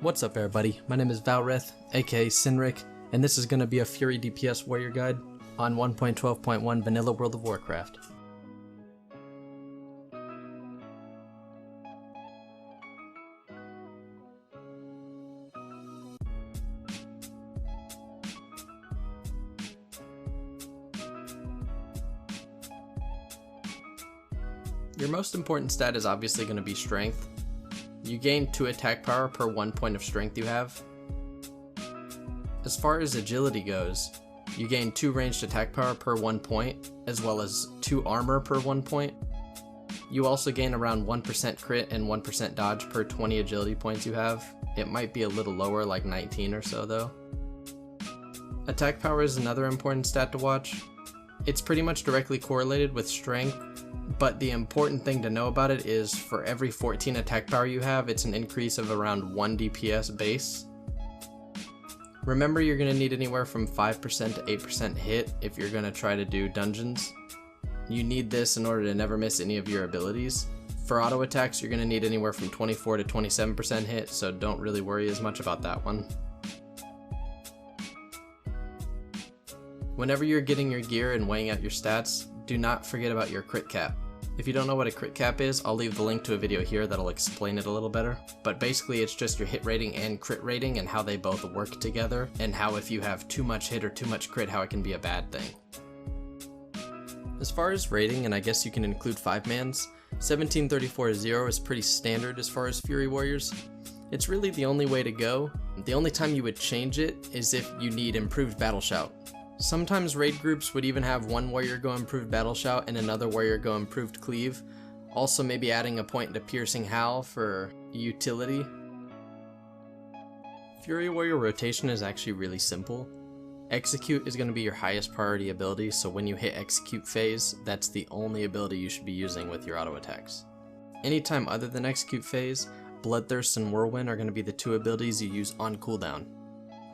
What's up everybody, my name is Valreth, aka Sinric, and this is going to be a Fury DPS Warrior Guide on 1.12.1 Vanilla World of Warcraft. Your most important stat is obviously going to be Strength. You gain 2 attack power per 1 point of strength you have. As far as agility goes, you gain 2 ranged attack power per 1 point, as well as 2 armor per 1 point. You also gain around 1% crit and 1% dodge per 20 agility points you have. It might be a little lower, like 19 or so though. Attack power is another important stat to watch. It's pretty much directly correlated with strength, but the important thing to know about it is for every 14 attack power you have, it's an increase of around 1 DPS base. Remember, you're going to need anywhere from 5% to 8% hit if you're going to try to do dungeons. You need this in order to never miss any of your abilities. For auto attacks, you're going to need anywhere from 24 to 27% hit, so don't really worry as much about that one. Whenever you're getting your gear and weighing out your stats, do not forget about your crit cap. If you don't know what a crit cap is, I'll leave the link to a video here that'll explain it a little better. But basically it's just your hit rating and crit rating and how they both work together, and how if you have too much hit or too much crit, how it can be a bad thing. As far as rating, and I guess you can include 5-mans, 1734-0 is pretty standard as far as Fury Warriors. It's really the only way to go. The only time you would change it is if you need improved battle shout. Sometimes raid groups would even have one warrior go improved battle shout and another warrior go improved cleave. Also maybe adding a point to piercing howl for utility. Fury warrior rotation is actually really simple. Execute is going to be your highest priority ability, so when you hit execute phase, that's the only ability you should be using with your auto attacks. Anytime other than execute phase, Bloodthirst and Whirlwind are going to be the 2 abilities you use on cooldown.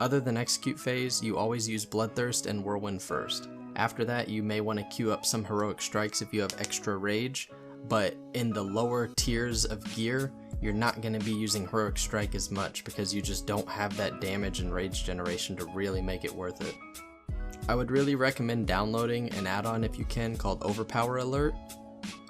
Other than execute phase, you always use Bloodthirst and Whirlwind first. After that, you may want to queue up some heroic strikes if you have extra rage, but in the lower tiers of gear, you're not going to be using heroic strike as much because you just don't have that damage and rage generation to really make it worth it. I would really recommend downloading an add-on if you can called Overpower Alert.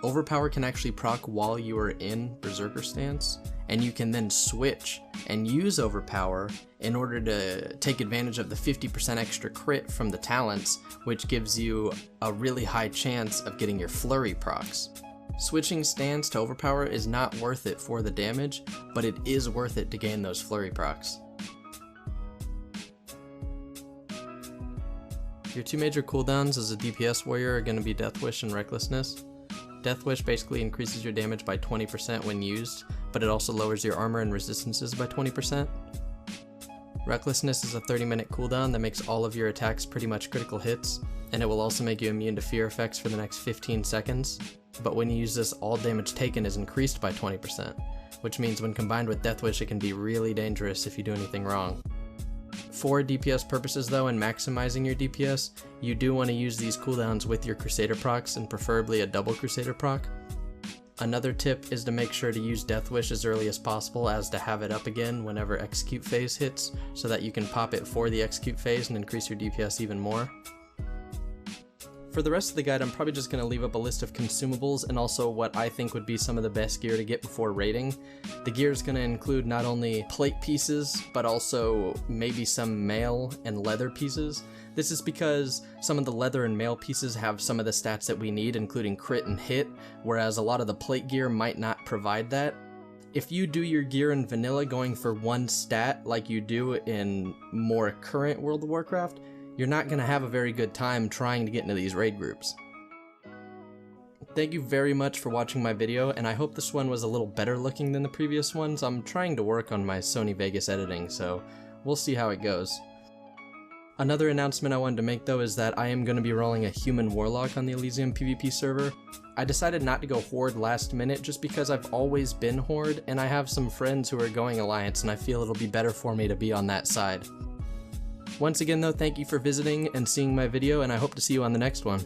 Overpower can actually proc while you are in Berserker stance, and you can then switch and use Overpower in order to take advantage of the 50% extra crit from the talents, which gives you a really high chance of getting your flurry procs. Switching stance to Overpower is not worth it for the damage, but it is worth it to gain those flurry procs. Your 2 major cooldowns as a DPS warrior are going to be Death Wish and Recklessness. Death Wish basically increases your damage by 20% when used, but it also lowers your armor and resistances by 20%. Recklessness is a 30-minute cooldown that makes all of your attacks pretty much critical hits, and it will also make you immune to fear effects for the next 15 seconds. But when you use this, all damage taken is increased by 20%, which means when combined with Death Wish, it can be really dangerous if you do anything wrong. For DPS purposes though, and maximizing your DPS, you do want to use these cooldowns with your Crusader procs, and preferably a double Crusader proc. Another tip is to make sure to use Death Wish as early as possible, as to have it up again whenever execute phase hits, so that you can pop it for the execute phase and increase your DPS even more. For the rest of the guide, I'm probably just going to leave up a list of consumables and also what I think would be some of the best gear to get before raiding. The gear is going to include not only plate pieces, but also maybe some mail and leather pieces. This is because some of the leather and mail pieces have some of the stats that we need, including crit and hit, whereas a lot of the plate gear might not provide that. If you do your gear in vanilla going for one stat like you do in more current World of Warcraft, you're not going to have a very good time trying to get into these raid groups. Thank you very much for watching my video, and I hope this one was a little better looking than the previous ones. I'm trying to work on my Sony Vegas editing, so we'll see how it goes. Another announcement I wanted to make though is that I am going to be rolling a human warlock on the Elysium PvP server. I decided not to go horde last minute just because I've always been horde, and I have some friends who are going alliance, and I feel it'll be better for me to be on that side. Once again though, thank you for visiting and seeing my video, and I hope to see you on the next one.